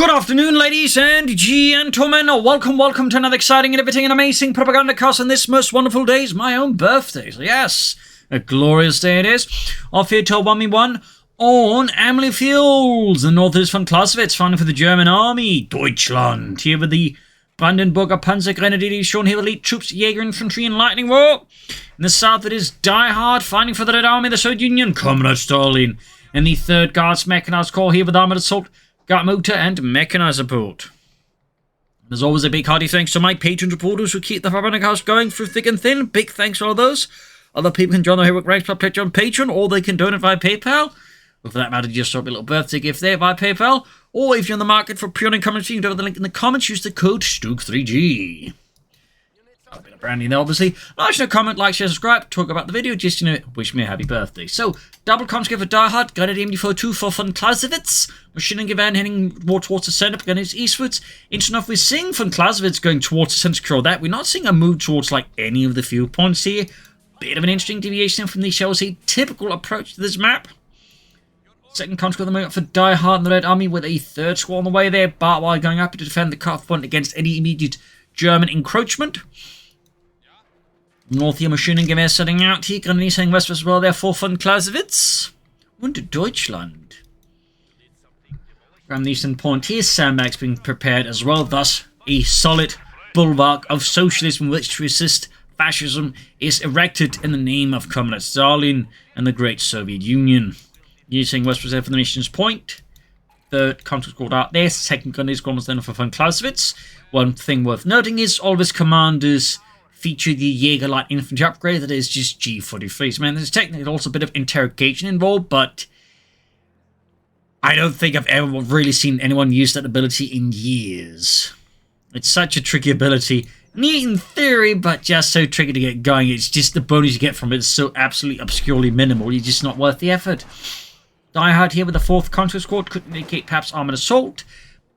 Good afternoon, ladies and gentlemen. Welcome to another exciting, riveting, and amazing Propagandacast on this most wonderful day. Is my own birthday. So yes, a glorious day it is. Off here to 1v1 on Amilly fields. The north is VonClausewitz, fighting for the German army. Deutschland. Here with the Brandenburger Panzer Division, here with elite troops, Jaeger, Infantry, and Lightning War. In the south it is Diehard, fighting for the Red Army of the Soviet Union, Comrade Stalin. And the 3rd Guards Mechanized Corps here with Armored Assault, Got Mortar, and Mechanized Support. There's always a big hearty thanks to my patron supporters who keep the Propagandacast going through thick and thin. Big thanks to all those. Other people can join the heroic ranks by pledging on Patreon, or they can donate via PayPal. Or for that matter, just drop a little birthday gift there via PayPal. Or if you're in the market for pure commentary, you can go to the link in the comments. Use the code STOOK3G. A bit of branding there, obviously. Like, comment, like, share, subscribe, talk about the video, just, wish me a happy birthday. So, double comms for Diehard, got an MD42 for VonClausewitz, machine gun van heading more towards the center, gun is eastwards. Interesting enough, we're seeing VonClausewitz going towards the center to control that. We're not seeing a move towards, any of the field points here. Bit of an interesting deviation from the, shall we say, typical approach to this map. Second comms at the moment for Diehard and the Red Army with a 3rd squad on the way there, barbed wire going up to defend the cutoff point against any immediate German encroachment. North here, machining gun setting out here. Grenadier heading west as well there for VonClausewitz. Und Deutschland. From the eastern point here, sandbags being prepared as well. Thus, a solid bulwark of socialism which to resist fascism is erected in the name of Comrade Stalin and the great Soviet Union. Using west reserve for the mission's point. 3rd contract squad out there. 2nd Grenadier squad was then for VonClausewitz. One thing worth noting is all of his commanders feature the Jaeger light infantry upgrade that is just G43s. Man, there's technically also a bit of interrogation involved, but I don't think I've ever really seen anyone use that ability in years. It's such a tricky ability. Neat in theory, but just so tricky to get going. It's just the bonus you get from it is so absolutely obscurely minimal. You're just not worth the effort. Diehard here with the 4th contract squad could indicate perhaps armored assault,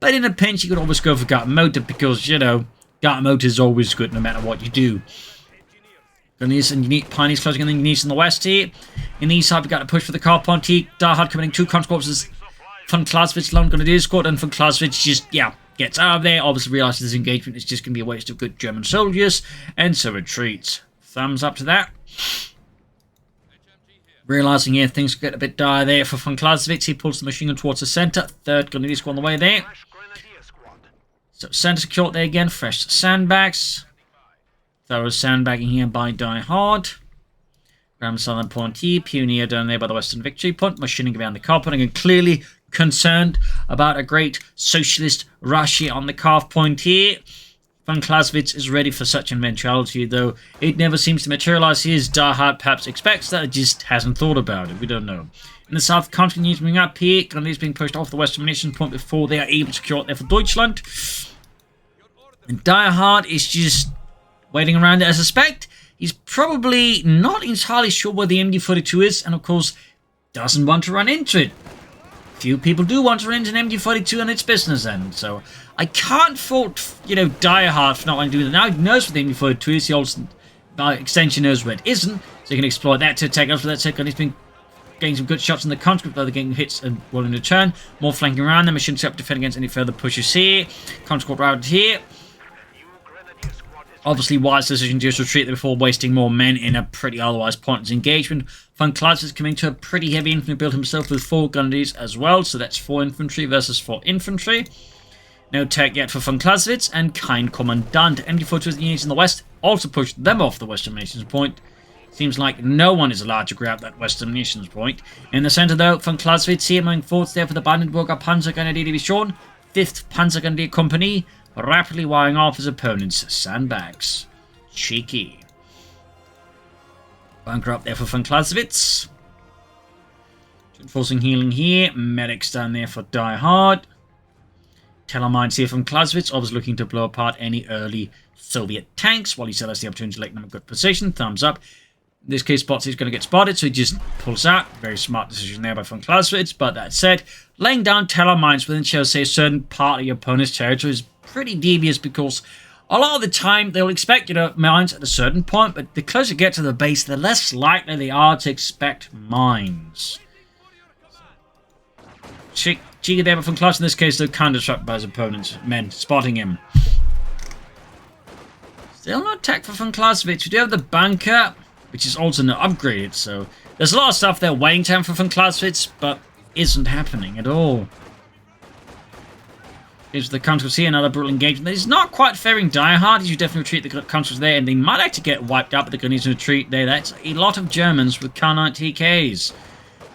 but in a pinch you could always go for Got Mortar because, Got Mortar is always good no matter what you do. Grenadiers and unique pioneers closing in the Grenadiers in the west here. In the east side, we got to push for the car point here. Diehard committing 2 conscripts. VonClausewitz lone Grenadier squad, and VonClausewitz just, gets out of there. Obviously realizes this engagement is just going to be a waste of good German soldiers, and so retreats. Thumbs up to that. Realizing here things get a bit dire there for VonClausewitz. He pulls the machine gun towards the center. 3rd Grenadier squad on the way there. So center secured there again, fresh sandbags. Thorough sandbagging here by Diehard. Grand southern point here, Pioneer down there by the western victory point, machining around the car point, and clearly concerned about a great socialist rush here on the calf point here. VonClausewitz is ready for such an eventuality, though it never seems to materialize here as Diehard perhaps expects that, it just hasn't thought about it, we don't know. In the south, continues moving up here. Grenadiers being pushed off the western munition point before they are able to secure it there for Deutschland. And Diehard is just waiting around there. I suspect he's probably not entirely sure where the MD42 is, and of course, doesn't want to run into it. Few people do want to run into an MD42 on its business end, so I can't fault, Diehard for not wanting to do that. Now he knows where the MD42 is, he also, by extension, knows where it isn't, so he can exploit that to take us with that second. He's been getting some good shots in the conscript, though they're getting hits and well in return. More flanking around them. Machine up to defend against any further pushes here. Conscript routed here. Obviously, wise decision to just retreat there before wasting more men in a pretty otherwise pointless engagement. VonClausewitz is coming to a pretty heavy infantry build himself with 4 Grenadiers as well, so that's 4 infantry versus 4 infantry. No tech yet for VonClausewitz, and Kind Commandant. MD42 units in the west also pushed them off the western nations point. Seems like no one is allowed to grab that western nations point. In the center, though, VonClausewitz here moving forwards there for the Brandenburger Panzer Division, 5th Panzer Grenadier Company, rapidly wiring off his opponent's sandbags. Cheeky. Bunker up there for VonClausewitz. Enforcing healing here. Medics down there for Diehard. Telemines here from VonClausewitz, obviously looking to blow apart any early Soviet tanks while he still has the opportunity to let them in a good position. Thumbs up. In this case, spots he's going to get spotted, so he just pulls out. Very smart decision there by VonClausewitz. But that said, laying down telemines within, shall I say, a certain part of your opponent's territory is pretty devious because a lot of the time they'll expect, mines at a certain point, but the closer you get to the base, the less likely they are to expect mines. Jaeger there, but VonClausewitz in this case, though, can't disrupt by his opponent's men spotting him. Still no attack for VonClausewitz. We do have the bunker, which is also not upgraded, so there's a lot of stuff there waiting time for VonClausewitz, but isn't happening at all. Here's the conscripts here, another brutal engagement. He's not quite favoring Diehard. He should definitely retreat the conscripts there, and they might actually get wiped out, but they're going to need to retreat there. That's a lot of Germans with Kar-9 TKs.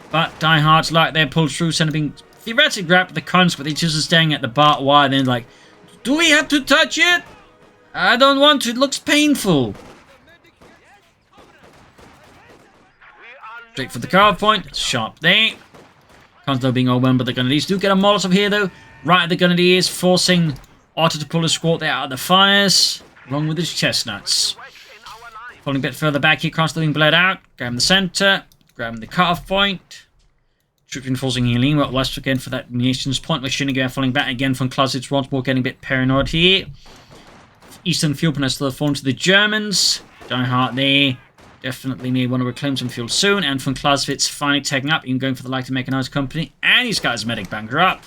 But Diehard's like they're pulled through, being theoretically grabbed the conscript, but they just are staying at the barbed wire, and then like, do we have to touch it? I don't want to, it looks painful. Straight for the carve point, it's sharp there. Constant being overwhelmed, but the Grenadiers do get a Molotov here though. Right at the Grenadiers, forcing Otto to pull his squad there out of the fires, along with his chestnuts. Falling a bit further back here, constantly being bled out. Grabbing the center, grabbing the cutoff point. Troops reinforcing healing, but west again for that munitions point. Machine again falling back again from Clausewitz, once more getting a bit paranoid here. Eastern fuel peninsula falling to the Germans. Diehard there. Definitely may want to reclaim some fuel soon. And von Clausewitz finally taking up, even going for the light mechanized company. And he's got his medic bunker up.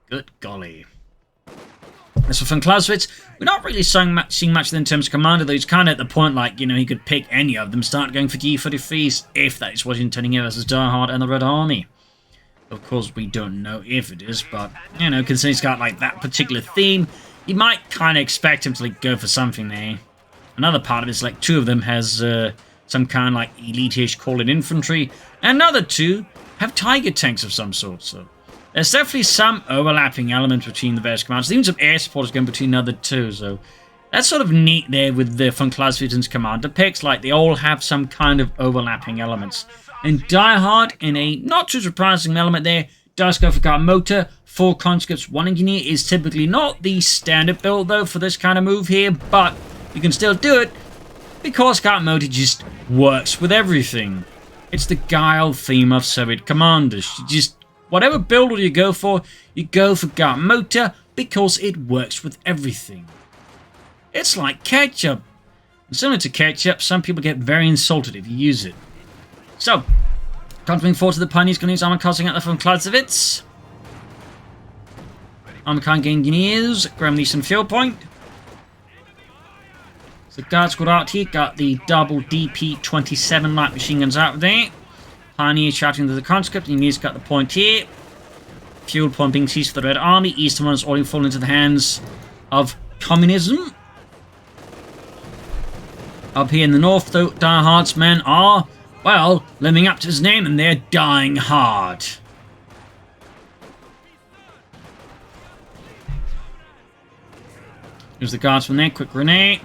Good golly. As for von Clausewitz, we're not really seeing much in terms of commander, though he's kind of at the point, like, you know, he could pick any of them, start going for G43s, if that is what he's intending here versus Diehard and the Red Army. Of course, we don't know if it is, but, you know, considering he's got, like, that particular theme, you might kind of expect him to, like, go for something there. Another part of it is, like, two of them has some kind of, like, elite-ish call-in infantry, and another two have Tiger tanks of some sort, so there's definitely some overlapping elements between the various commands. Even some air support is going between the other two, so that's sort of neat there with the von Clausewitz's commander picks. Like, they all have some kind of overlapping elements. And Diehard, in a not too surprising element there, does go for Mortar, 4 conscripts, 1 engineer, is typically not the standard build, though, for this kind of move here, but you can still do it because Mortar just works with everything. It's the guile theme of Soviet commanders. You just, whatever build you go for Mortar because it works with everything. It's like ketchup. And similar to ketchup, some people get very insulted if you use it. So, continuing forward to the Pioneers, going to use armor casting out there from Clausewitz. Armor cannon engineers, grabbing the eastern field point. So, guards got out here, got the double DP-27 light machine guns out there. Pioneer shouting to the conscript, and he's got the point here. Fuel point being seized for the Red Army. Eastern ones already fall into the hands of communism. Up here in the north, though, Diehard's men are, well, living up to his name, and they're dying hard. Here's the guards from there, quick grenade.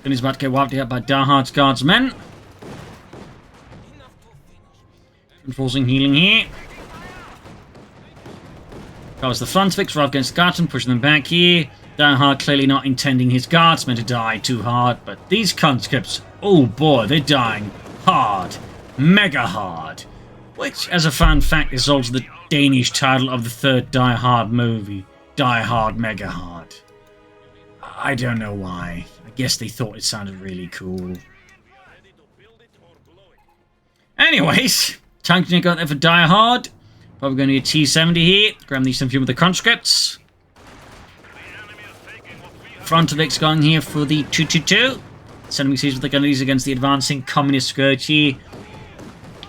Then he's about to get wiped out by Diehard's guardsmen. Enforcing healing here. Covers the front fix right against the guardsmen, pushing them back here. Diehard clearly not intending his guardsmen to die too hard, but these conscripts, oh boy, they're dying hard. Mega hard. Which, as a fun fact, is also the Danish title of the third Die Hard movie. Die Hard Mega Hard. I don't know why. I guess they thought it sounded really cool. Anyways, time to go there for Die Hard. Probably going to need a T-70 here. Grab these some few with the conscripts. Front of it's going here for the 222. Sending seas with the gunneries against the advancing communist scourge here.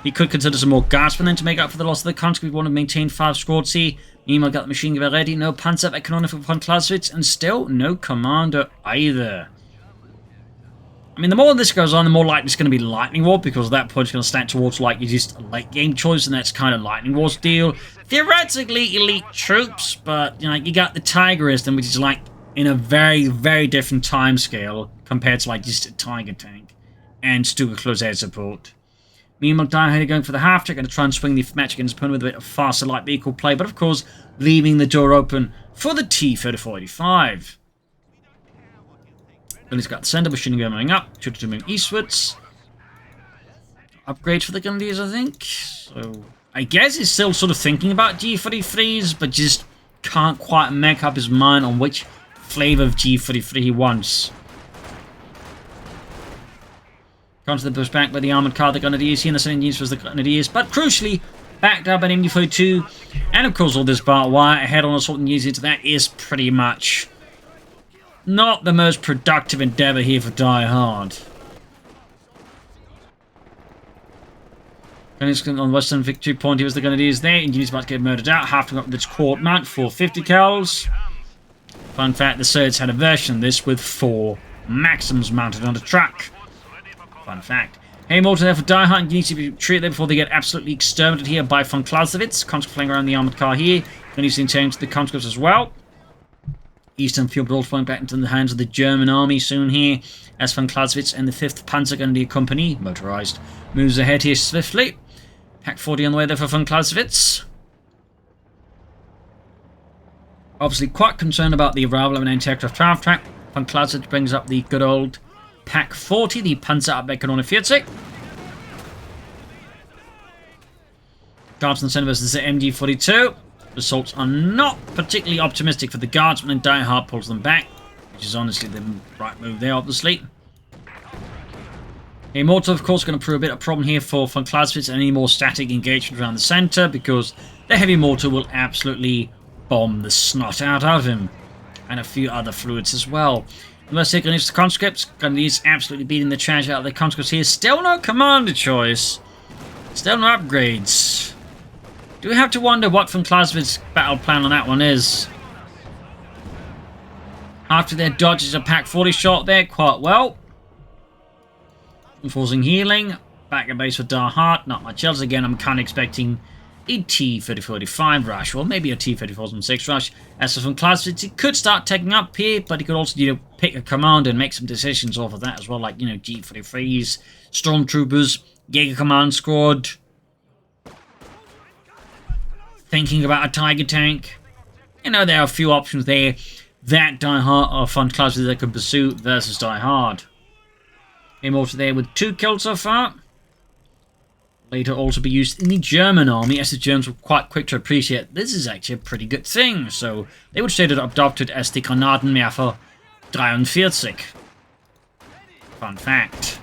He could consider some more guardsmen then to make up for the loss of the conscript. We want to maintain 5 squads here. Meanwhile, got the machine gun ready. No Panzer IV for von Clausewitz, and still no commander either. I mean, the more this goes on, the more likely it's going to be Lightning War, because at that point it's going to stand towards like you just a late game choice, and that's kind of Lightning War's deal. Theoretically, elite troops, but you know, you got the Tigerism, which is like in a very, very different time scale compared to like just a Tiger tank and Stuka close air support. Meanwhile, Diehard going for the half-track, going to try and swing the match against his opponent with a bit of faster light vehicle play, but of course, leaving the door open for the T-3485. Then he's got the center machine gun going up, to move eastwards. Upgrade for the Grenadiers, I think. So, I guess he's still sort of thinking about G43s, but just can't quite make up his mind on which flavor of G43 he wants. Gone to the pushback by the armoured car, the Grenadiers here, and the second units was the Grenadiers, but crucially, backed up by an MD-42, and of course all this barbed wire ahead on assault and using into that is pretty much not the most productive endeavour here for Diehard. On Western Victory Point, he was the Grenadiers there, and units about to get murdered out, half to up with its quad mount, 450 cals. Fun fact, the Surds had a version of this with 4 Maxims mounted on the truck. Fun fact. Hey, Mortar there for Diehard, you need to be treated there before they get absolutely exterminated here by VonClausewitz. Conscript flying around the armoured car here. Then he's change to the conscripts as well. Eastern field all falling back into the hands of the German army soon here, as VonClausewitz and the 5th Panzer Grenadier Company, motorised, moves ahead here swiftly. Pack 40 on the way there for VonClausewitz. Obviously quite concerned about the arrival of an anti-aircraft track. VonClausewitz brings up the good old Pack 40, the Panzer IV. Guardsmen sent versus the MG42. Assaults are not particularly optimistic for the Guardsmen, and Diehard pulls them back, which is honestly the right move there, obviously. A Mortar, of course, going to prove a bit of a problem here for VonClausewitz and any more static engagement around the centre, because the heavy mortar will absolutely bomb the snot out of him. And a few other fluids as well. Unless they're going to use the conscripts, Grenadiers absolutely beating the trash out of the conscripts here. Still no commander choice. Still no upgrades. Do we have to wonder what VonClausewitz's battle plan on that one is? After their dodges a Pack 40 shot there, quite well. Enforcing healing. Back at base for Diehard. Not much else. Again, I'm kind of expecting a T-34-85 rush, or maybe a T-34-6 rush. As for VonClausewitz, he could start taking up here, but he could also, pick a commander and make some decisions off of that as well, like, G-43s, Stormtroopers, Jaeger Command Squad. Thinking about a Tiger tank. There are a few options there that Diehard or VonClausewitz that could pursue versus Diehard. Mortar there with 2 kills so far. Later also be used in the German army, as the Germans were quite quick to appreciate this is actually a pretty good thing. So they would say that adopted as the Granatenwerfer 43. Fun fact.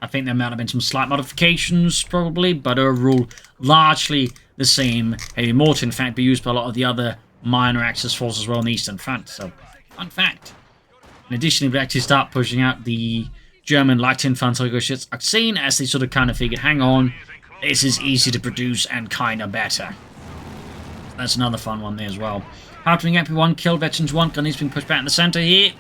I think there might have been some slight modifications, probably, but overall, largely the same heavy mortar. In fact, be used by a lot of the other minor Axis forces as well on the Eastern Front. So, fun fact. In addition, we actually start pushing out the German light infantry seen as they sort of kind of figured, hang on, this is easy to produce and kind of better. So that's another fun one there as well. Happening up with 1 kill, veterans 1, Gunny's being pushed back in the centre here.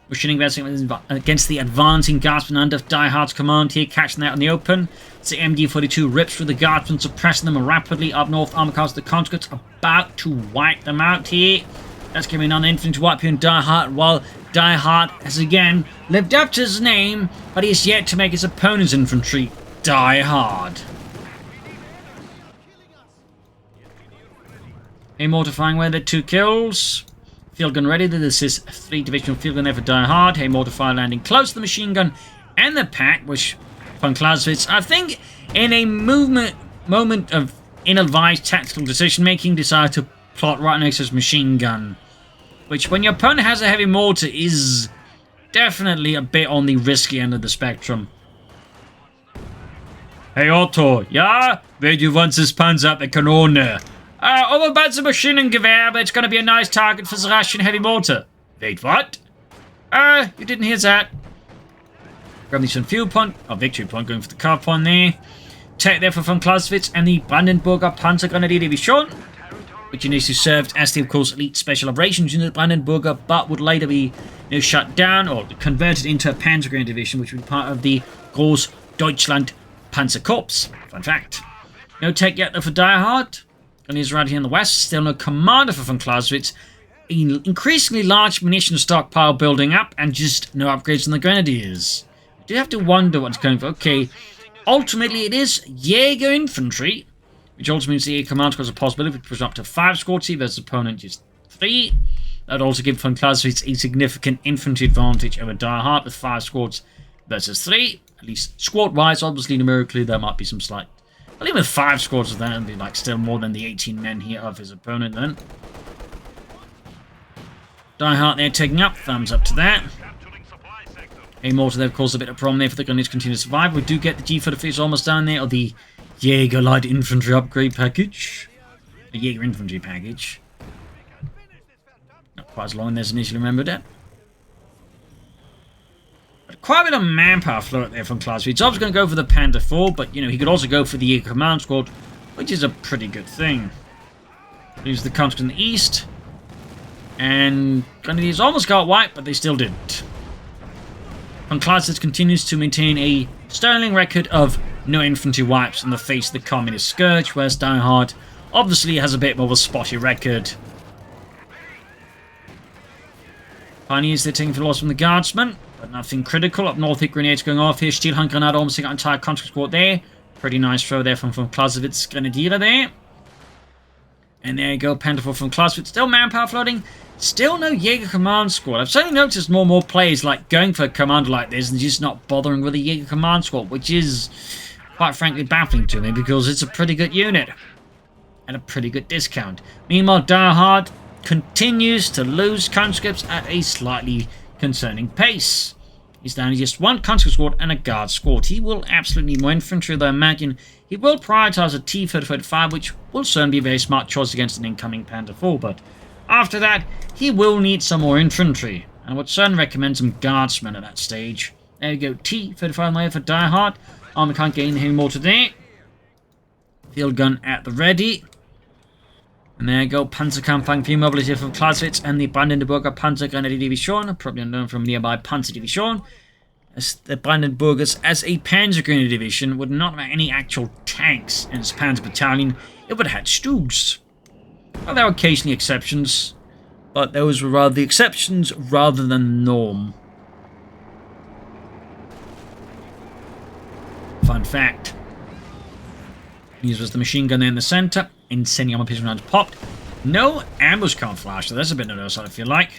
Machining against the advancing Guardsmen under Diehard's command here, catching that in the open. It's the MG42 rips through the Guardsmen, suppressing them rapidly up north. Armor cars, the conscripts about to wipe them out here. That's giving on the infantry to wipe here in Diehard, while Diehard has again lived up to his name, but he has yet to make his opponent's infantry die hard. A mortifying way, there 2 kills. Field gun ready. This is 3 divisional field gun there for Diehard. A mortar fire landing close to the machine gun and the pack, which VonClausewitz, I think, in a moment of ill-advised tactical decision making, decided to plot right next to his machine gun. Which, when your opponent has a heavy mortar, is definitely a bit on the risky end of the spectrum. Hey Otto, ja? Wer du wants this Panzer up the Kanone? Over about the Maschinengewehr, but it's going to be a nice target for the Russian heavy mortar. Wait, what? You didn't hear that. Grab the fuel point, or victory point, going for the car point there. Take there for VonClausewitz and the Brandenburger Panzer Grenadier Division, which initially served as the, of course, elite special operations unit of Brandenburger, but would later be shut down or converted into a Panzer Grenadier Division, which would be part of the Groß Deutschland Panzer Corps. Fun fact. No take yet though for Diehard. And he's right here in the west. Still no commander for VonClausewitz. Increasingly large munition stockpile building up, and just no upgrades on the Grenadiers. You do have to wonder what's going for. Okay, ultimately it is Jaeger Infantry, which also means the command squad has a possibility to push up to 5 squads here versus opponent just 3. That would also give VonClausewitz a significant infantry advantage over Diehard with 5 squads versus 3. At least squad-wise, obviously numerically there might be some slight. Well, even with 5 squads of that, it'd be like still more than the 18 men here of his opponent then. Diehard there taking up, thumbs up to that. A Mortar there caused a bit of problem there for the Grenadiers to continue to survive. We do get the G33 almost down there, or the Jaeger light infantry upgrade package. The Jaeger infantry package. Not quite as long as initially remembered it. But quite a bit of manpower float there from Clausewitz. I was going to go for the Panther IV, but, you know, he could also go for the Jaeger command squad, which is a pretty good thing. Leaves the country in the east. And Grenadiers almost got wiped, but they still didn't. VonClausewitz continues to maintain a sterling record of no infantry wipes in the face of the communist scourge, whereas Diehard obviously has a bit more of a spotty record. Pioneers, they're taking for loss from the Guardsmen, but nothing critical. Up north, grenades going off here. Steel Hunt Grenade almost got an entire country squad there. Pretty nice throw there from VonClausewitz Grenadier there. And there you go, Panther IV from Clausewitz. Still manpower floating. Still no Jaeger command squad. I've certainly noticed more and more players like going for a commander like this and just not bothering with a Jaeger command squad, which is quite frankly baffling to me because it's a pretty good unit at a pretty good discount. Meanwhile, Diehard continues to lose conscripts at a slightly concerning pace. He's down to just one conscript squad and a guard squad. He will absolutely need more infantry, though I imagine he will prioritize a T-35, which will certainly be a very smart choice against an incoming Panther IV, but after that, he will need some more infantry, and I would certainly recommend some guardsmen at that stage. There you go, T-35 layer for Diehard. Armor can't gain any more today. Field gun at the ready. And there you go, Panzerkampfwagen for mobility from Clausewitz and the Brandenburger Panzer Grenadier Division, probably unknown from nearby Panzer Division. As the Brandenburgers, as a Panzer Grenadier Division, would not have any actual tanks in its Panzer Battalion. It would have had Stugs. Well, there were occasionally exceptions, but those were rather the exceptions rather than the norm. Fun fact. This was the machine gun there in the center. Incendiary armor pistol rounds popped. No ambush camouflage, so that's a bit of notice, I feel like.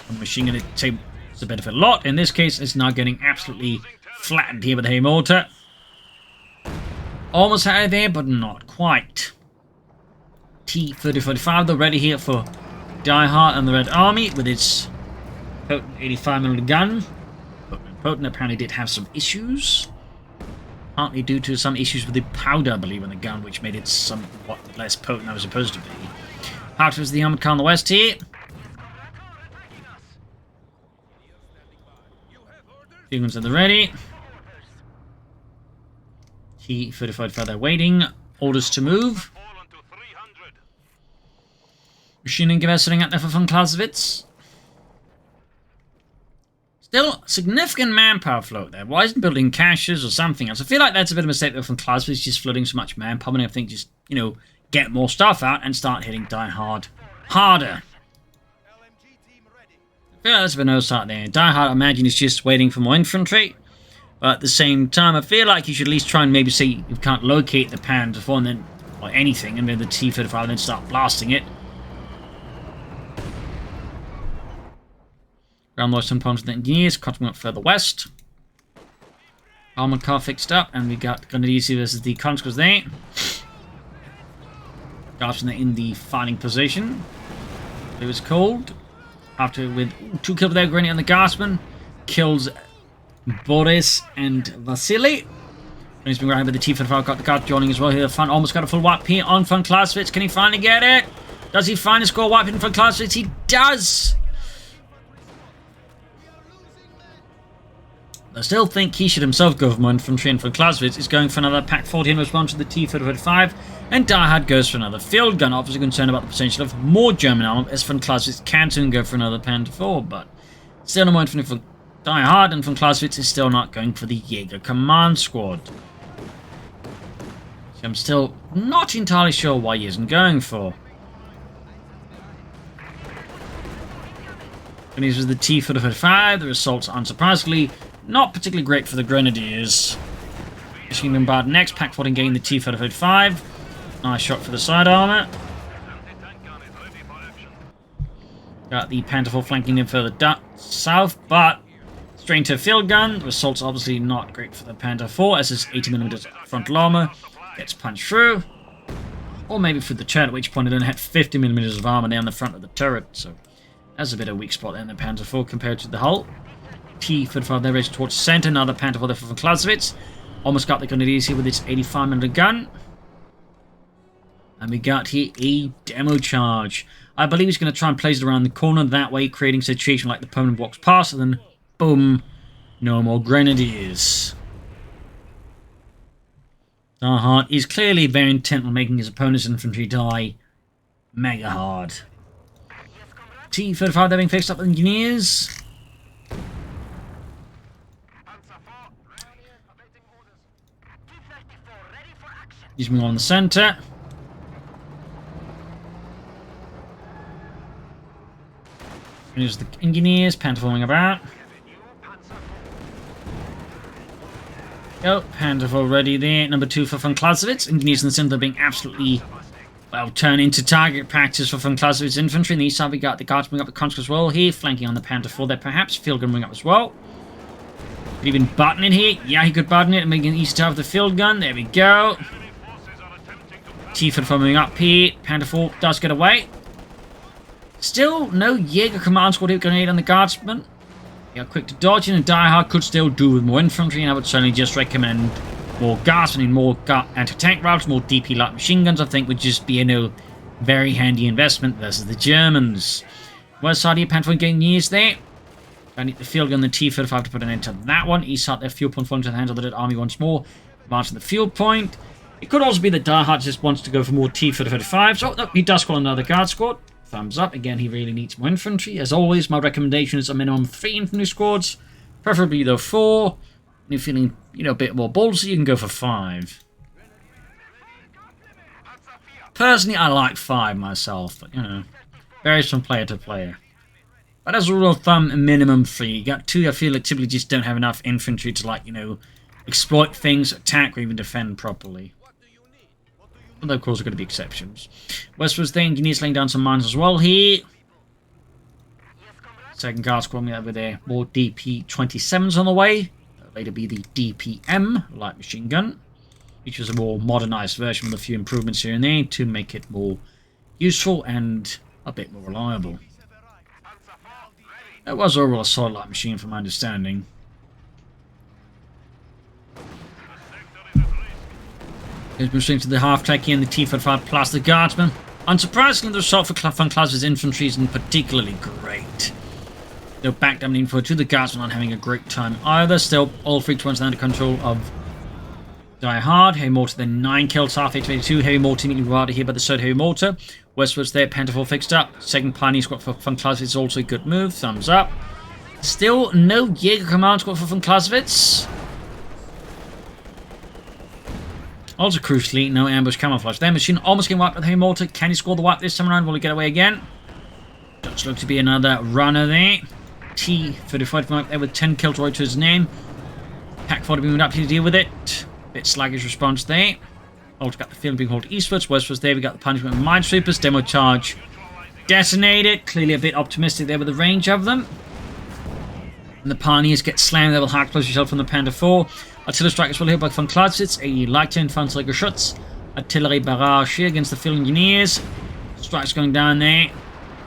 The machine gun, it's a benefit a lot. In this case, it's now getting absolutely flattened here with the Mortar. Almost out of there, but not quite. T-3045, though, ready here for Diehard and the Red Army with its potent 85mm gun. Potent apparently did have some issues. Partly due to some issues with the powder, I believe, in the gun, which made it somewhat less potent than it was supposed to be. Out was the armored car on the west here. Humans at the ready. T-35 further waiting. Orders to move. Machine gun sitting out there for VonClausewitz. Still, significant manpower float there. Why isn't building caches or something else? I feel like that's a bit of a mistake though from Clausewitz, just floating so much manpower. And I think just, you know, get more stuff out and start hitting Diehard harder. I feel like that's a bit of no start there. Diehard, I imagine, is just waiting for more infantry. But at the same time, I feel like you should at least try and maybe see if you can't locate the Panther IV and then, or anything, and then the T-35 and then start blasting it. Ground lost some points with the engineers, cutting up further west. Armored car fixed up, and we got Grenadiers versus the conscripts there. Guardsmen in the fighting position. It was cold. After with 2 kills there, Grenadier on the Guardsman. Kills Boris and Vasily. And he's been right by the T-35, got the guard joining as well here. Almost got a full wipe here on VonClausewitz. Can he finally get it? Does he finally score a wipe in VonClausewitz? He does! I still think he should himself go for more infantry, and VonClausewitz is going for another Pack 40 in response to the T-35, and Diehard goes for another field gun, obviously concerned about the potential of more German armor, as VonClausewitz can soon go for another Panther IV, but still no more infantry for Diehard, and VonClausewitz is still not going for the Jaeger command squad. So I'm still not entirely sure why he isn't going for. And these was the T-35, the results unsurprisingly not particularly great for the Grenadiers. Machine gun barred next, Pack 14 gained the T-35. Nice shot for the side armor. Got the Panther IV flanking him further south, but straight into a field gun. The results obviously not great for the Panther IV, as his 80mm frontal armor gets punched through. Or maybe through the turret, at which point it only had 50mm of armor there on the front of the turret, so that's a bit of a weak spot there in the Panther IV compared to the hull. T-35 there, raised towards center. Another Panther IV there for VonClausewitz. Almost got the grenadiers here with its 85mm gun. And we got here a demo charge. I believe he's going to try and place it around the corner, that way creating a situation like the opponent walks past, and then boom, no more grenadiers. Diehard is clearly very intent on making his opponent's infantry die mega hard. T-35 there being fixed up with engineers. He's moving on the center. Here's the engineers, Panther falling about. Oh, Panther already there. Number 2 for VonClausewitz. Engineers in the center being absolutely, well, turned into target practice for VonClausewitz infantry. On the east side, we got the guards bring up the conscripts as well here, flanking on the Panther IV there perhaps. Field gun bring up as well. Could even button it here. Yeah, he could button it and make an east side of the field gun. There we go. T-35 moving up here. Panther IV does get away. Still no Jaeger command squad hit grenade on the guardsman. They are quick to dodge in, and Diehard could still do with more infantry, and I would certainly just recommend more guardsmen and more anti-tank routes, more DP light machine guns. I think would just be very handy investment versus the Germans. West side here, Panther getting years there. I need the field gun, the T-35 to put an end to that one. East side, their fuel point falling into the hands of the dead army once more. March to the field point. It could also be that Diehard just wants to go for more T-35s. Oh, no, he does call another guard squad. Thumbs up. Again, he really needs more infantry. As always, my recommendation is a minimum of 3 infantry squads. Preferably, though, 4. If you're feeling, a bit more ballsy, you can go for 5. Personally, I like 5 myself, but, varies from player to player. But as a rule of thumb, a minimum 3. You got 2, I feel like typically just don't have enough infantry to, exploit things, attack, or even defend properly. Although, of course, there are going to be exceptions. Westwards, the engineers laying down some mines as well here. Second guard squad with their more DP-27s on the way. That'll later be the DPM, light machine gun. Which is a more modernized version with a few improvements here and there to make it more useful and a bit more reliable. It was overall a solid light machine from my understanding. He's moving to the half-track here and the T-35 plus the guardsman. Unsurprisingly, the result for VonClausewitz infantry isn't particularly great. They'll back down the info to the guardsmen aren't having a great time either. Still, all 3 ones under control of Diehard. Heavy Mortar, then 9 kills, half 822. Heavy Mortar immediately routed here by the 3rd Heavy Mortar. Westwards there, Panther IV fixed up. Second Pioneer Squad for VonClausewitz is also a good move. Thumbs up. Still no Jaeger command squad for VonClausewitz. Also crucially, no ambush camouflage. Their machine almost getting wiped with Heavy Mortar. Can he score the wipe this time around? Will he get away again? Does look to be another runner there. T-35 up there with 10 kills right to his name. Pack 40 moving up here to deal with it. Bit sluggish response there. Also got the field being hauled eastwards. Westwards there we got the punishment of minesweepers. Demo charge detonated. Clearly a bit optimistic there with the range of them. And the Pioneers get slammed there with hard close yourself from the Panther IV. Artillery strike as well here by VonClausewitz. A leichter Infanteriegeschütz. Artillery barrage here against the field engineers. Strikes going down there,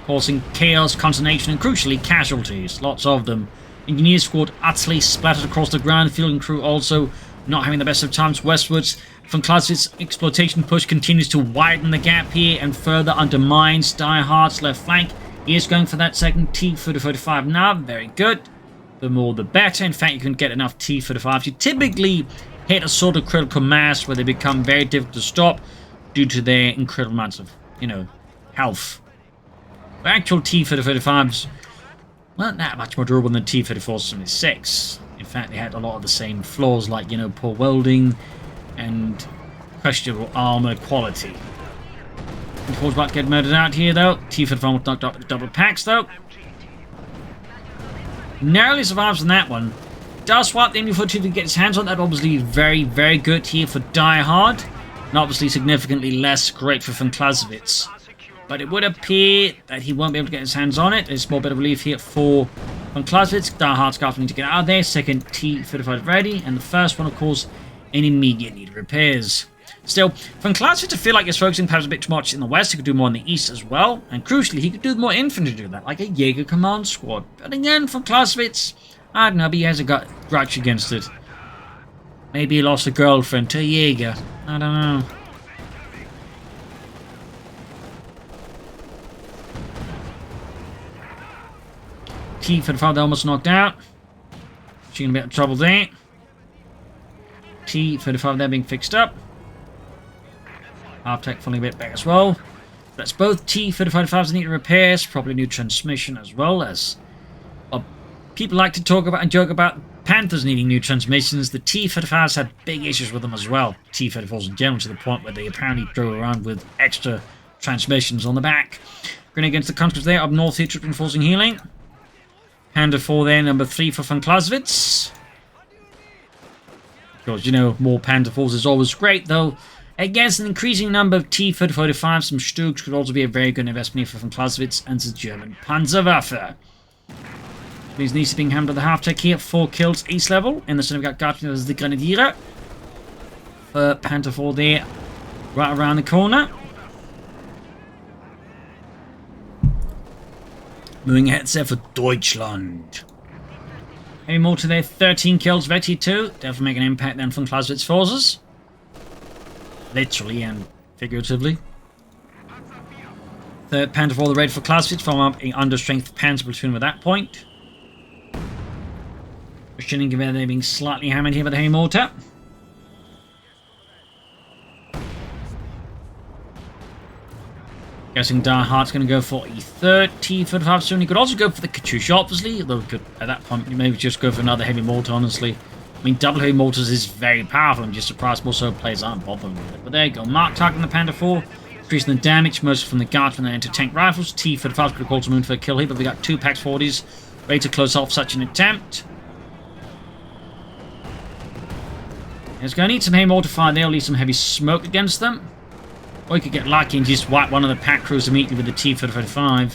causing chaos, consternation, and crucially casualties. Lots of them. Engineers squad utterly splattered across the ground. Field and crew also not having the best of times westwards. VonClausewitz's exploitation push continues to widen the gap here and further undermines Diehard's left flank. He is going for that second T-35 now. Very good. The more the better. In fact, you can get enough T-35s. You typically hit a sort of critical mass where they become very difficult to stop due to their incredible amounts of, health. The actual T-35s weren't that much more durable than the T-34-76. In fact, they had a lot of the same flaws like, poor welding and questionable armor quality. T-34's about to get murdered out here, though. T-35 was knocked up with double packs, though. Narrowly survives on that one. Does swap the MU-42 to get his hands on that. Obviously very, very good here for Diehard. And obviously significantly less great for VonClausewitz. But it would appear that he won't be able to get his hands on it. There's a small bit of relief here for VonClausewitz. Diehard's got to get out of there. Second T-35 ready. And the first one, of course, in immediate need of repairs. Still, VonClausewitz, I feel like he's focusing perhaps a bit too much in the west. He could do more in the east as well. And crucially, he could do more infantry to do that, like a Jaeger command squad. But again, VonClausewitz, I don't know, but he has a grudge against it. Maybe he lost a girlfriend to Jaeger. I don't know. T-35 almost knocked out. She's in a bit of trouble there. T-35 there being fixed up. Half-tech falling a bit back as well. That's both T-35s need repairs, probably new transmission as well as... Well, people like to talk about and joke about Panthers needing new transmissions. The T-35s had big issues with them as well. T-34s in general, to the point where they apparently drove around with extra transmissions on the back. Going against the conscripts there, up north here, troops reinforcing healing. Panther IV there, number 3 for VonClausewitz. Of course, you know, more Panther IVs is always great, though. Against an increasing number of T-35s, some Stugs could also be a very good investment here for VonClausewitz and the German Panzer IV. These needs to be hammered at the half-tech here. 4 kills east level. In the center, we've got Guardian as the Grenadier. Panther IV there, right around the corner. Moving ahead there for Deutschland. Heavy Mortar there, 13 kills, Veti 2. Definitely make an impact then from VonClausewitz forces. Literally and figuratively. Third Panther IV, the ready for Clausewitz, from up an under-strength Panzer platoon at that point. Machining gewehr there being slightly hammered here by the Heavy Mortar. Guessing Diehard's going to go for a third T-35 soon. He could also go for the Katyusha, obviously, although he could, at that point, maybe just go for another Heavy Mortar, honestly. I mean, double Heavy Mortars is very powerful. I'm just surprised most solo players aren't bothering with it. But there you go. Mark targeting the Panther IV, increasing the damage, mostly from the Guardsmen and anti-tank rifles. T-35 could call to moon for a kill here, but we got 2 Pax 40s ready to close off such an attempt. It's going to need some Heavy Mortar fire there, or leave some heavy smoke against them. Or you could get lucky and just wipe one of the pack crews immediately with the T-35,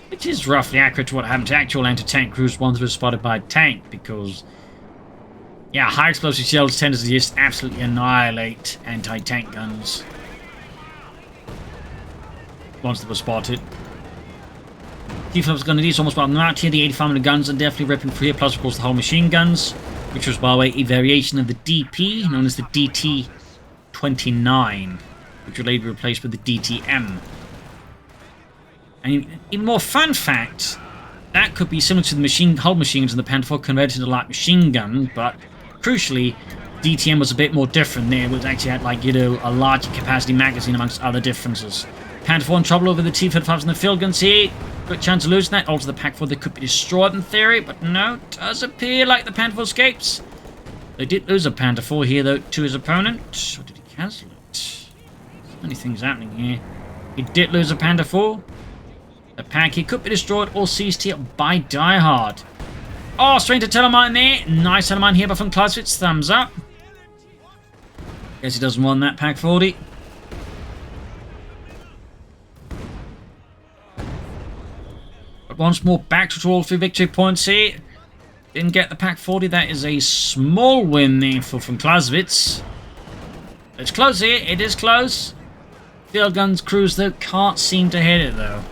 which is roughly accurate to what happened to actual anti-tank crews once they were spotted by a tank, because, yeah, high explosive shells tend to just absolutely annihilate anti-tank guns once they were spotted. T-35's going to do almost bottom out here. The 85mm guns are definitely ripping free, plus of course the whole machine guns, which was, by the way, a variation of the DP, known as the DT-29. Which will later be replaced with the DTM. And even more fun fact, that could be similar to the hull machines in the Panther IV converted into light machine gun, but crucially, DTM was a bit more different there. It actually had, like, you know, a larger capacity magazine amongst other differences. Panther IV in trouble over the T-35s and the field guns here. Good chance of losing that. Also, the Pack 4 that could be destroyed in theory, but no, it does appear like the Panther IV escapes. They did lose a Panther IV here, though, to his opponent. Or did he cancel it? Many things happening here. He did lose a Panther IV. The pack here could be destroyed or seized here by Diehard. Oh, straight to Telemine there. Nice Telemine here by VonClausewitz. Thumbs up. Guess he doesn't want that Pack 40. But once more back to all 3 victory points here. Didn't get the Pack 40. That is a small win there for VonClausewitz. It's close here. It is close. Field guns crews, though, can't seem to hit it, though.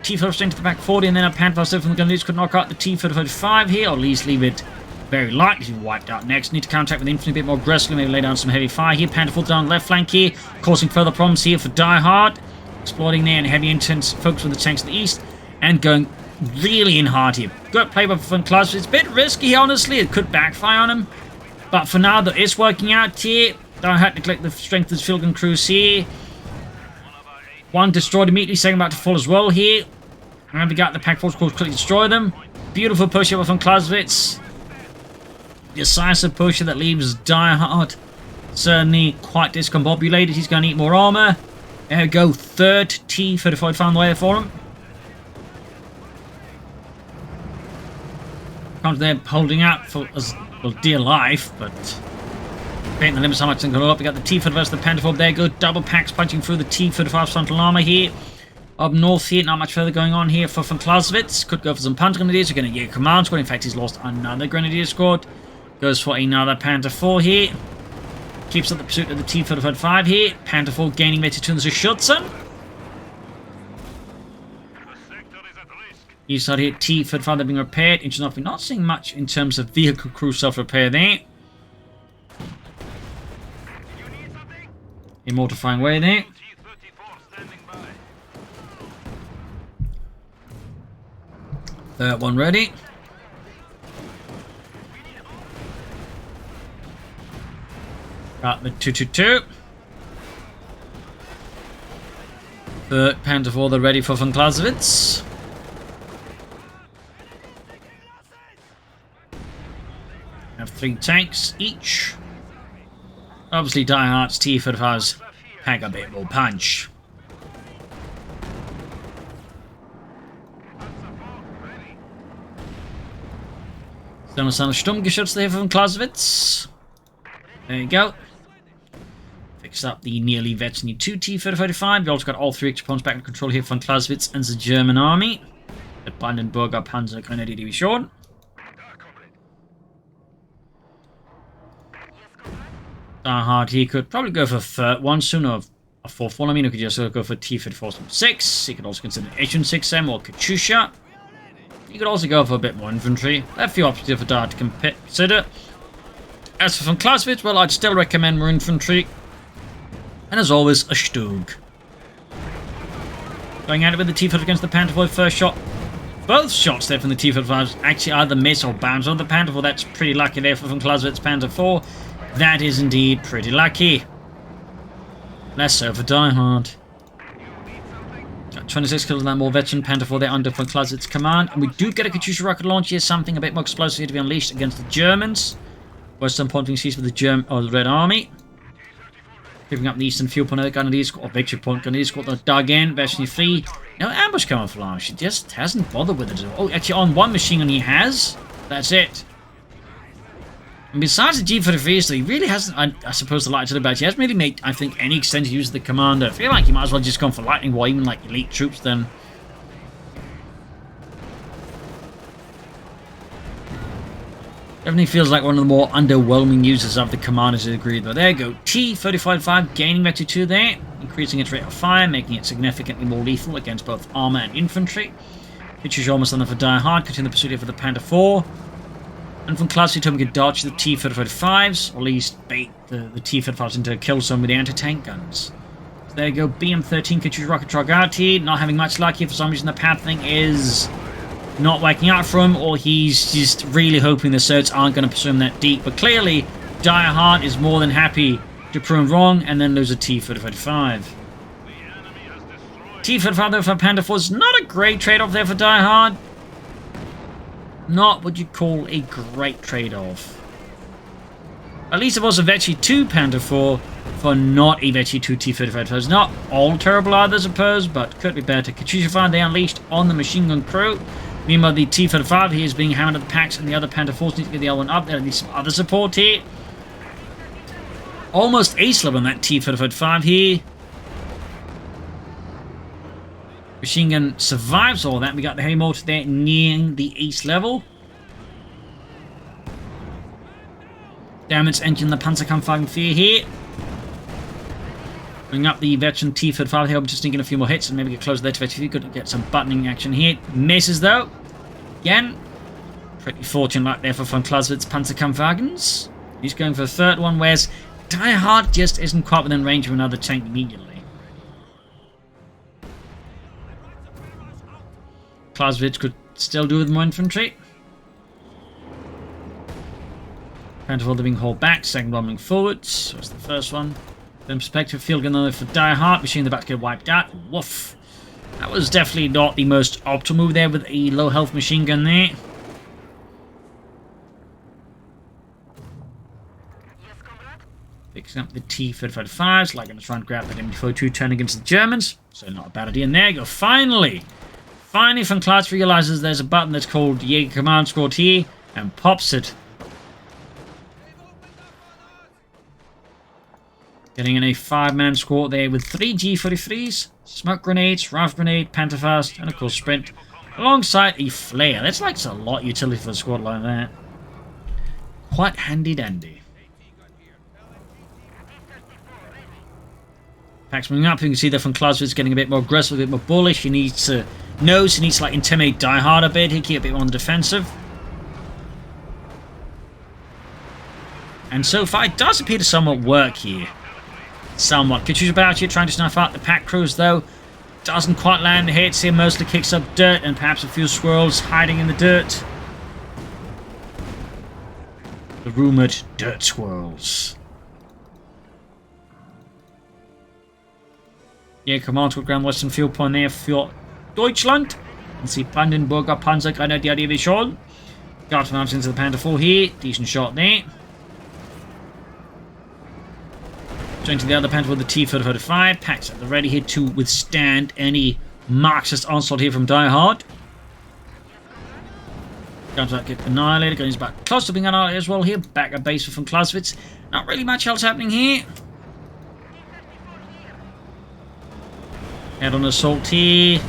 T-35 straight to the back 40, and then a Panther IV from the gun could knock out the T-35 here, or at least leave it very likely to be wiped out next. Need to counteract with the infantry a bit more aggressively, maybe lay down some heavy fire here. Panther IV down left flank here, causing further problems here for Diehard. Exploiting there and heavy intense focus with the tanks to the east, and going really in hard here. Good play by VonClausewitz. It's a bit risky, honestly. It could backfire on him. But for now, though, it's working out here. Diehard to collect the strength of his field gun crews here. One destroyed immediately, second about to fall as well here. And we got the Pack 4 quickly destroy them. Beautiful push over from VonClausewitz. Decisive pusher that leaves Diehard certainly quite discombobulated. He's going to need more armor. There we go, third T-35 found the way for him. Comes there holding out for dear life, but the limits how much they can go up. We got the T-35 versus the Panther IV. There go, double packs punching through the T-35's frontal armor here. Up north here, not much further going on here for VonClausewitz. Could go for some Panther Grenadiers. We're going to get a command squad. In fact, he's lost another Grenadier squad. Goes for another Panther IV here. Keeps up the pursuit of the T-35 here. Panther IV gaining better to the Schützen. East side here, T-35 they're being repaired. Interesting enough, we're not seeing much in terms of vehicle crew self-repair there. A mortifying way there. Third one ready. Got the 222. Third Panther IV, they're ready for VonClausewitz. Have 3 tanks each. Obviously, Diehard's T-35s pack a bit more punch. Dann ist eine Sturmgeschütz there from VonClausewitz. There you go. Fix up the nearly veteran 2 T-35. We also got all 3 extra points back in control here from VonClausewitz and the German army. At Brandenburger Panzer Grenadier Division. Diehard, he could probably go for a third one soon, or a fourth one. I mean, he could just go for T-34-6. He could also consider H-6M or Katyusha. You could also go for a bit more infantry. There are a few options here for Diehard to consider. As for VonClausewitz, well, I'd still recommend more infantry. And as always, a Stug. Going at it with the T-35 against the Panther IV first shot. Both shots there from the T-35s actually either miss or bounce on the Panther IV. That's pretty lucky there for VonClausewitz Panther IV. That is indeed pretty lucky. Less so for Diehard. 26 kills on that more veteran Panther IV there under VonClausewitz command. And we do get a Katyusha rocket launch here, something a bit more explosive here to be unleashed against the Germans. Western pointing seas for the Red Army. Picking up the Eastern Fuel Point Grenadier Squad, or Victory Point Grenadier Squad, they're dug in, veteran 3. No ambush camouflage, he just hasn't bothered with it at all. Oh, actually on one machine gun he has. That's it. And besides the G-33, so he really hasn't, I suppose the light to the back, he hasn't really made, I think, any extended use of the commander. I feel like he might as well just gone for lightning or even like elite troops then. Definitely feels like one of the more underwhelming uses of the commander to a degree, though. There you go. T-35 gaining Vector 2 there, increasing its rate of fire, making it significantly more lethal against both armor and infantry. Which is almost enough for Diehard, continue the pursuit here for the Panther IV. And from Class 2, we can dodge the T-35s, or at least bait the T-35s into a kill zone with the anti-tank guns. So there you go, BM-13 Katyusha rocket truck out here. Not having much luck here for some reason. The Panther thing is not working out for him, or he's just really hoping the Certs aren't going to pursue him that deep. But clearly, Diehard is more than happy to prove him wrong and then lose a T-35. T-35 though for Panther IV is not a great trade-off there for Diehard. Not what you'd call a great trade-off. At least it was a Vecchi 2 Panther IV for not a Vecchi 2 T-35. So it's not all terrible either, I suppose, but could be better. Katyusha fire they unleashed on the machine gun crew. Meanwhile, the T-35 here is being hammered at the packs, and the other Panther IVs need to get the other one up. There needs some other support here. Almost ace level on that T-35 here. Machine gun survives all that. We got the heavy mortar there nearing the ace level. Damage engine the Panzer IV here. Bring up the veteran T-35 here. I'm just thinking a few more hits and maybe get closer there to veteran. Could get some buttoning action here. Misses though. Again. Pretty fortunate there for VonClausewitz Panzerkampfwagens. He's going for a third one, whereas Diehard just isn't quite within range of another tank immediately. Clausewitz could still do with more infantry. Panther IV being hauled back, second one moving forwards. So it's the first one. Then perspective field gun for Diehard, machine in the back to get wiped out. Woof. That was definitely not the most optimal move there with a low health machine gun there. Picking up the T-35s, like I'm trying to grab that MD-42 turn against the Germans. So not a bad idea. And there you go. Finally, VonClausewitz realizes there's a button that's called Jaeger Command Squad here and pops it. Getting in a 5-man squad there with 3 G43s, smoke grenades, rifle grenade, Panther fast, and of course sprint, alongside a flare. That's like a lot of utility for a squad like that. Quite handy dandy. Packs moving up, you can see that VonClausewitz getting a bit more aggressive, a bit more bullish. He needs to knows he needs to like intimidate Diehard a bit. He keep a bit more on the defensive. And so far, it does appear to somewhat work here. Somewhat. Could choose about here, trying to snuff out the pack crews, though. Doesn't quite land the hits here. Mostly kicks up dirt and perhaps a few squirrels hiding in the dirt. The rumoured dirt squirrels. Yeah, command to Grand Western Field Point there for Deutschland. Let's see, Brandenburger Panzer Grenadier Division. Got from into the Panther IV here. Decent shot there. Going to the other Panther with the T-35. Packs at the ready here to withstand any Marxist onslaught here from Diehard. Going to get annihilated. Going back close to being annihilated as well here. Back at base for VonClausewitz. Not really much else happening here. Head on assault here.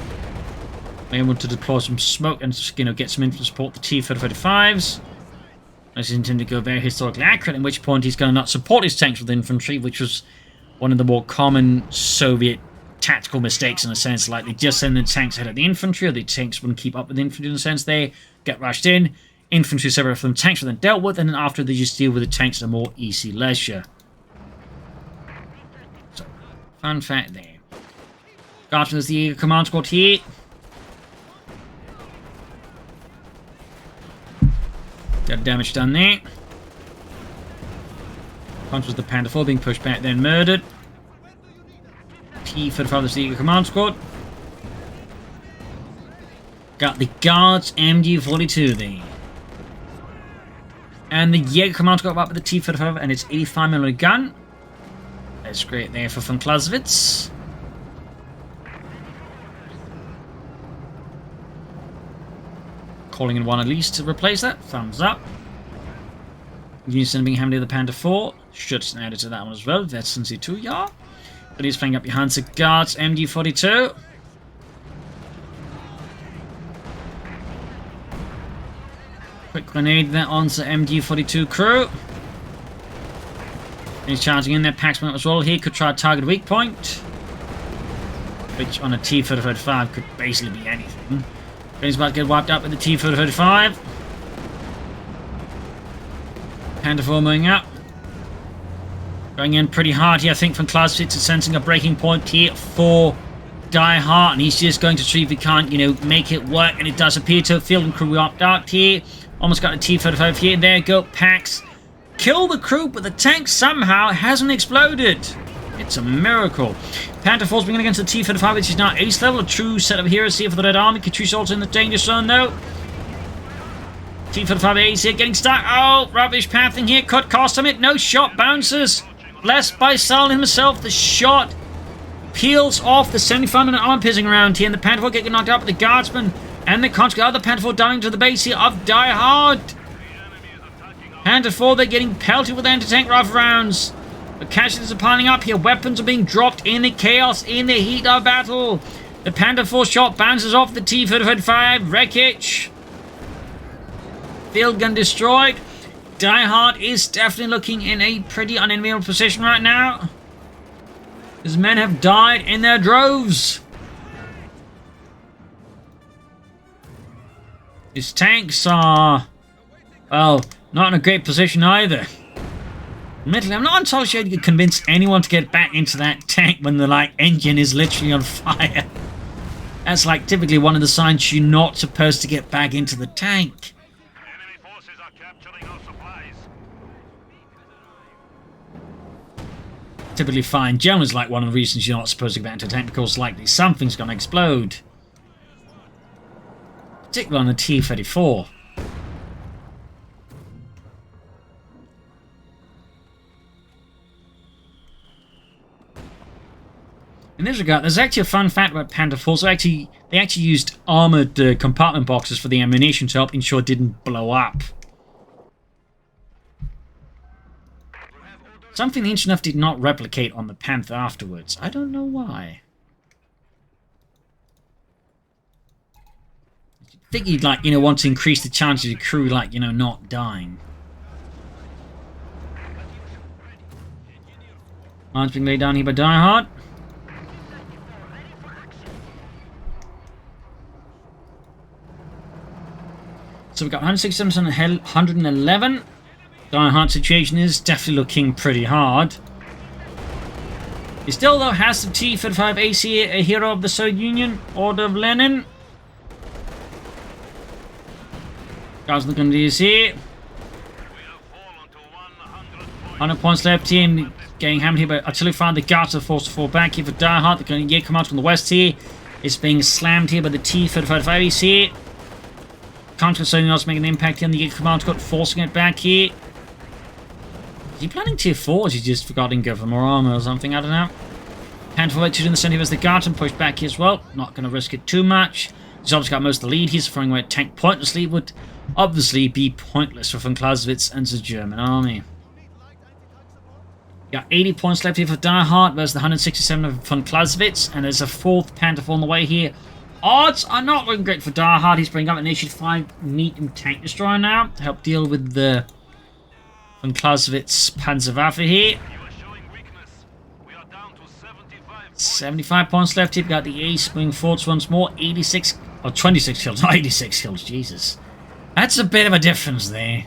May want to deploy some smoke and get some infantry support the T-35s. As he's intended to go very historically accurate, in which point he's going to not support his tanks with infantry, which was one of the more common Soviet tactical mistakes in a sense. Like they just send the tanks ahead of the infantry, or the tanks wouldn't keep up with the infantry in a sense. They get rushed in, infantry separate from tanks were then dealt with, and then after they just deal with the tanks at a more easy leisure. So, fun fact there. Guardsman is the Jaeger command squad here. Got damage done there. Punch was the Panther IV being pushed back, then murdered. T-35 is the Jaeger command squad. Got the Guards MG42 there. And the Jaeger command squad up with the T-35 and its 85mm gun. That's great there for VonClausewitz. Calling in one at least to replace that. Thumbs up. Unison being hammered to the Panther IV. Should add it to that one as well. That's Since 2, yeah. But he's playing up behind the Guards MG42. Quick grenade there on the MG42 crew. He's charging in there. Paxman as well. He could try to target a weak point, which on a T-35 could basically be anything. He's about to get wiped out with the T-35. Panther IV moving up. Going in pretty hard here. I think VonClausewitz is sensing a breaking point here for Diehard. And he's just going to see if he can't, make it work. And it does appear to. Field and crew wiped out here. Almost got a T-35 here. There you go. Pax. Kill the crew, but the tank somehow hasn't exploded. It's a miracle. Panther IV's bringing against the T-35, which is now ace level. A true set of heroes here for the Red Army. Katrusha also in the danger zone, though. T-35 ace here, getting stuck. Oh, rubbish pathing here. Could cost him it. No shot bounces. Blessed by Stalin himself. The shot peels off the 75-minute arm piercing around here. And the Panther IV getting knocked out with the Guardsman. And the conscript of the Panther IV dying to the base here of Diehard. Panther IV, they're getting pelted with anti-tank rifle rounds. The casualties are piling up here. Weapons are being dropped in the chaos, in the heat of battle. The Panther IV shot bounces off the T-35 wreckage. Field gun destroyed. Diehard is definitely looking in a pretty unenviable position right now. His men have died in their droves. His tanks are, well, not in a great position either. Admittedly, I'm not entirely sure you could convince anyone to get back into that tank when the engine is literally on fire. That's typically one of the signs you're not supposed to get back into the tank. Enemy forces are capturing our supplies. Typically fine. Generally, is one of the reasons you're not supposed to get back into a tank, because likely something's going to explode. Particularly on the T-34. In this regard, there's actually a fun fact about Panther IV. So they actually used armoured compartment boxes for the ammunition to help ensure it didn't blow up. Something the Ancient enough did not replicate on the Panther afterwards. I don't know why. I think you'd want to increase the chances of the crew not dying. Arms being laid down here by Diehard. So we've got 167 and 111. Diehard situation is definitely looking pretty hard. He still, though, has the T-35 AC, a hero of the Soviet Union, Order of Lenin. Guys looking at this here. 100 points left here, and getting hammered here, but artillery fire. The guards are forced to fall back here for Diehard. They're going to get command from the west here. It's being slammed here by the T-35 AC. Can't do something else making an impact here on the Jaeger command squad, forcing it back here. Is he planning tier 4 or is he just forgotten to go for more armor or something? I don't know. Panther IV in the center as the guards and pushed back here as well. Not going to risk it too much. He's obviously got most of the lead. He's throwing away a tank pointlessly. Would obviously be pointless for VonClausewitz and the German army. Got 80 points left here for Diehard versus the 167 of VonClausewitz. And there's a 4th Panther IV on the way here. Odds are not looking great for Diehard. He's bringing up an '85 medium tank destroyer now to help deal with the VonClausewitz Panzer IV here. 75 points left here. We've got the ace moving forwards once more. 86 or 26 kills, not 86 kills. Jesus, that's a bit of a difference there.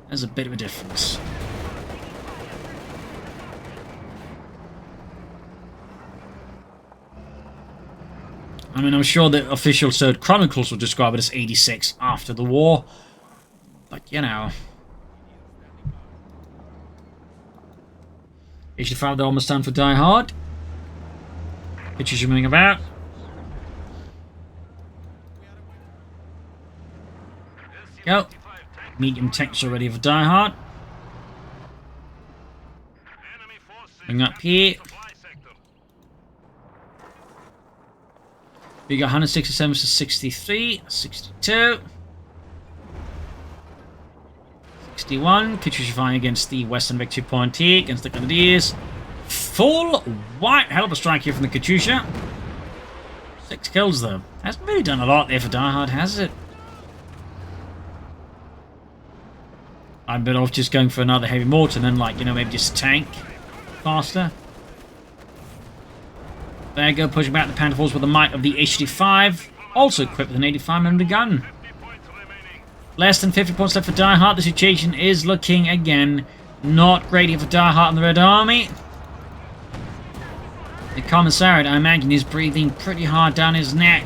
There's a bit of a difference. I mean, I'm sure the official Third Chronicles will describe it as 86 after the war. But, you know. 85, they're almost done for Diehard. Pictures are moving about. Go. Medium tanks are ready for Diehard. Bring up here. We got 167 to 63, 62, 61. Katyusha fighting against the Western Victory Point here, against the Grenadiers. Full white hell of a strike here from the Katyusha. 6 kills though. Hasn't really done a lot there for Diehard, has it? I'm better off just going for another heavy mortar than, like, you know, maybe just tank faster. There you go, pushing back the Panther IVs with the might of the H-85, also equipped with an 85mm gun. Less than 50 points left for Diehard. The situation is looking, again, not great here for Diehard and the Red Army. The Commissariat, I imagine, is breathing pretty hard down his neck.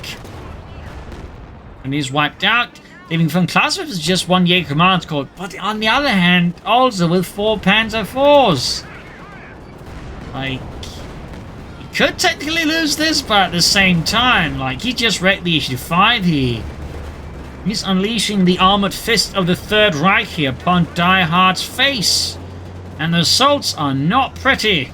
And he's wiped out, leaving VonClausewitz with just 1 Jaeger command squad, but on the other hand, also with 4 Panzer IVs. Like, could technically lose this, but at the same time, like, he just wrecked the H-5 here. He's unleashing the armored fist of the Third Reich here upon Diehard's face. And the results are not pretty.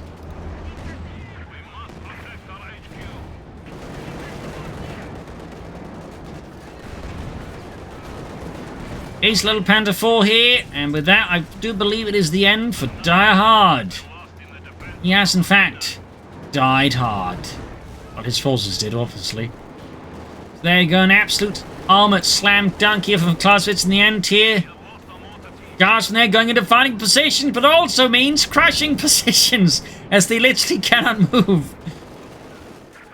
Ace little Panther IV here, and with that, I do believe it is the end for Diehard. He has, in fact, died hard. Well, his forces did, obviously. There you go, an absolute armored slam dunk here from Clausewitz in the end here. Guards from there going into fighting positions, but also means crushing positions, as they literally cannot move.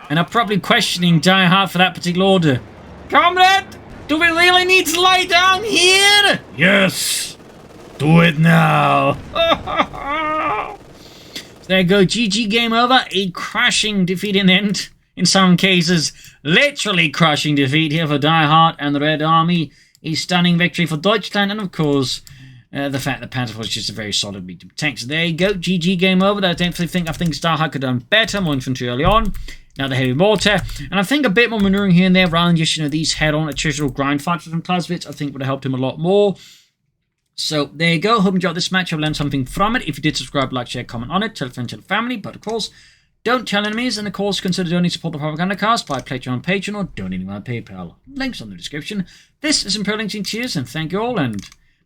And are probably questioning Diehard for that particular order. Comrade, do we really need to lie down here? Yes, do it now. There you go, GG, game over. A crushing defeat in the end. In some cases, literally crushing defeat here for Diehard and the Red Army. A stunning victory for Deutschland, and of course, the fact that Panther was just a very solid medium tank. So there you go, GG, game over. I definitely think Diehard could have done better, more infantry early on. Now the heavy mortar, and I think a bit more maneuvering here and there rather than just, you know, these head-on attritional grind fights from Clausewitz, I think would have helped him a lot more. So there you go. Hope you enjoyed this match. I've learned something from it. If you did, subscribe, like, share, comment on it. Tell a friend, tell a family. But of course, don't tell enemies. And of course, consider donating to support the Propagandacast by Patreon on Patreon or donating via PayPal. Links on the description. This is Imperial Links. Cheers and thank you all. And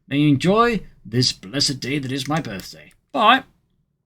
may you enjoy this blessed day that is my birthday. Bye.